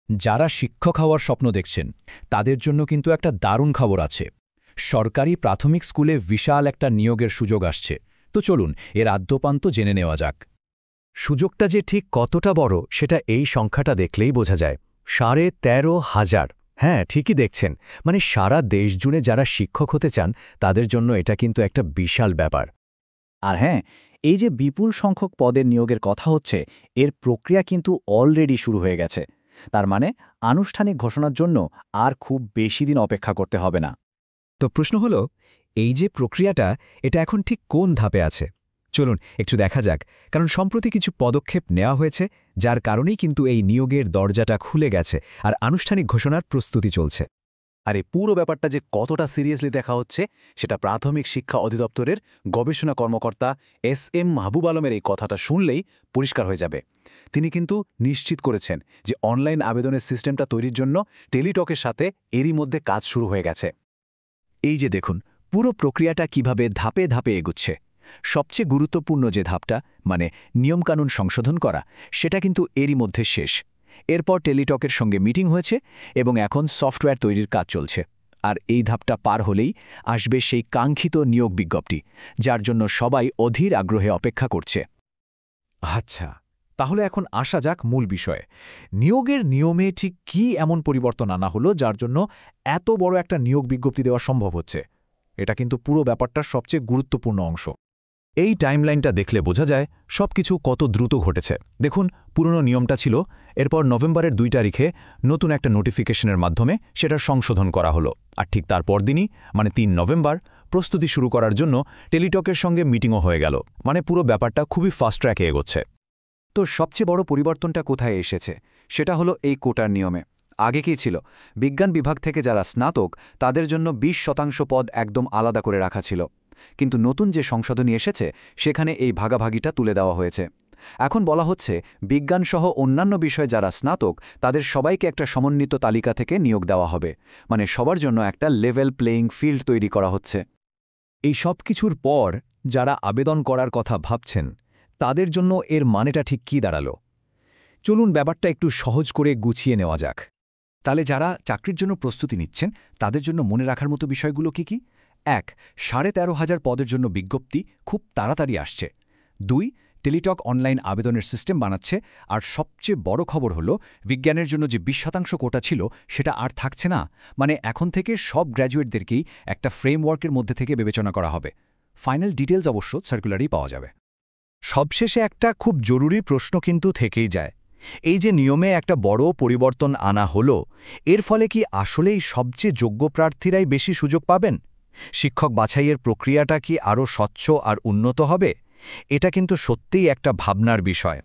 যারা শিক্ষক হওয়ার স্বপ্ন দেখছেন তাদের জন্য কিন্তু একটা দারুণ খবর আছে। সরকারি প্রাথমিক স্কুলে বিশাল একটা নিয়োগের সুযোগ আসছে। তো চলুন এর আদ্যোপান্ত জেনে নেওয়া যাক। সুযোগটা যে ঠিক কতটা বড় সেটা এই সংখ্যাটা দেখলেই বোঝা যায়। 13,500। হ্যাঁ, ঠিকই দেখছেন। মানে সারা দেশ জুড়ে যারা শিক্ষক হতে চান তাদের জন্য এটা কিন্তু একটা বিশাল ব্যাপার। আর হ্যাঁ, এই যে বিপুল সংখ্যক পদের নিয়োগের কথা হচ্ছে, এর প্রক্রিয়া কিন্তু অলরেডি শুরু হয়ে গেছে। তার মানে আনুষ্ঠানিক ঘোষণার জন্য আর খুব বেশি দিন অপেক্ষা করতে হবে না। তো প্রশ্ন হলো, এই যে প্রক্রিয়াটা এটা এখন ঠিক কোন ধাপে আছে? চলুন একটু দেখা যাক, কারণ সম্প্রতি কিছু পদক্ষেপ নেওয়া হয়েছে যার কারণেই কিন্তু এই নিয়োগের দরজাটা খুলে গেছে আর আনুষ্ঠানিক ঘোষণার প্রস্তুতি চলছে। আর এই পুরো ব্যাপারটা যে কতটা সিরিয়াসলি দেখা হচ্ছে সেটা প্রাথমিক শিক্ষা অধিদপ্তরের গবেষণা কর্মকর্তা SM মাহবুব আলমের এই কথাটা শুনলেই পরিষ্কার হয়ে যাবে। তিনি কিন্তু নিশ্চিত করেছেন যে অনলাইন আবেদনের সিস্টেমটা তৈরির জন্য টেলিটকের সাথে এরই মধ্যে কাজ শুরু হয়ে গেছে। এই যে দেখুন পুরো প্রক্রিয়াটা কিভাবে ধাপে ধাপে এগুচ্ছে। সবচেয়ে গুরুত্বপূর্ণ যে ধাপটা, মানে নিয়মকানুন সংশোধন করা, সেটা কিন্তু এরই মধ্যে শেষ। এরপর টেলিটকের সঙ্গে মিটিং হয়েছে এবং এখন সফটওয়্যার তৈরির কাজ চলছে। আর এই ধাপটা পার হলেই আসবে সেই কাঙ্ক্ষিত নিয়োগ বিজ্ঞপ্তি, যার জন্য সবাই অধীর আগ্রহে অপেক্ষা করছে। আচ্ছা, তাহলে এখন আসা যাক মূল বিষয়ে। নিয়োগের নিয়মে ঠিক কী এমন পরিবর্তন আনা হলো যার জন্য এত বড় একটা নিয়োগ বিজ্ঞপ্তি দেওয়া সম্ভব হচ্ছে? এটা কিন্তু পুরো ব্যাপারটার সবচেয়ে গুরুত্বপূর্ণ অংশ। এই টাইমলাইনটা দেখলে বোঝা যায় সবকিছু কত দ্রুত ঘটেছে। দেখুন, পুরনো নিয়মটা ছিল, এরপর নভেম্বরের 2 তারিখে নতুন একটা নোটিফিকেশনের মাধ্যমে সেটা সংশোধন করা হলো। আর ঠিক তার পরদিনই, মানে 3 নভেম্বর, প্রস্তুতি শুরু করার জন্য টেলিটকের সঙ্গে মিটিংও হয়ে গেল। মানে পুরো ব্যাপারটা খুবই ফাস্ট ট্র্যাকে এগোচ্ছে। তো সবচেয়ে বড় পরিবর্তনটা কোথায় এসেছে? সেটা হলো এই কোটার নিয়মে। আগে কী ছিল? বিজ্ঞান বিভাগ থেকে যারা স্নাতক তাদের জন্য 20% পদ একদম আলাদা করে রাখা ছিল। কিন্তু নতুন যে সংশোধনী এসেছে সেখানে এই ভাগাভাগিটা তুলে দেওয়া হয়েছে। এখন বলা হচ্ছে বিজ্ঞানসহ অন্যান্য বিষয়ে যারা স্নাতক তাদের সবাইকে একটা সমন্বিত তালিকা থেকে নিয়োগ দেওয়া হবে। মানে সবার জন্য একটা লেভেল প্লেয়িং ফিল্ড তৈরি করা হচ্ছে। এই সব কিছুর পর যারা আবেদন করার কথা ভাবছেন তাদের জন্য এর মানেটা ঠিক কী দাঁড়ালো? চলুন ব্যাপারটা একটু সহজ করে গুছিয়ে নেওয়া যাক। তাহলে যারা চাকরির জন্য প্রস্তুতি নিচ্ছেন তাদের জন্য মনে রাখার মতো বিষয়গুলো কি কি? 1. 13,500 পদের জন্য বিজ্ঞপ্তি খুব তাড়াতাড়ি আসছে। 2. টেলিটক অনলাইন আবেদনের সিস্টেম বানাচ্ছে। আর সবচেয়ে বড় খবর হলো বিজ্ঞানের জন্য যে 20% কোটা ছিল সেটা আর থাকছে না। মানে এখন থেকে সব গ্র্যাজুয়েটদেরকেই একটা ফ্রেমওয়ার্কের মধ্যে থেকে বিবেচনা করা হবে। ফাইনাল ডিটেলস অবশ্য সার্কুলারেই পাওয়া যাবে। সবশেষে একটা খুব জরুরি প্রশ্ন কিন্তু থেকেই যায়। এই যে নিয়মে একটা বড় পরিবর্তন আনা হলো, এর ফলে কি আসলেই সবচেয়ে যোগ্য প্রার্থীরাই বেশি সুযোগ পাবেন? শিক্ষক বাছাইয়ের প্রক্রিয়াটা কি আরও স্বচ্ছ আর উন্নত হবে? এটা কিন্তু সত্যিই একটা ভাবনার বিষয়।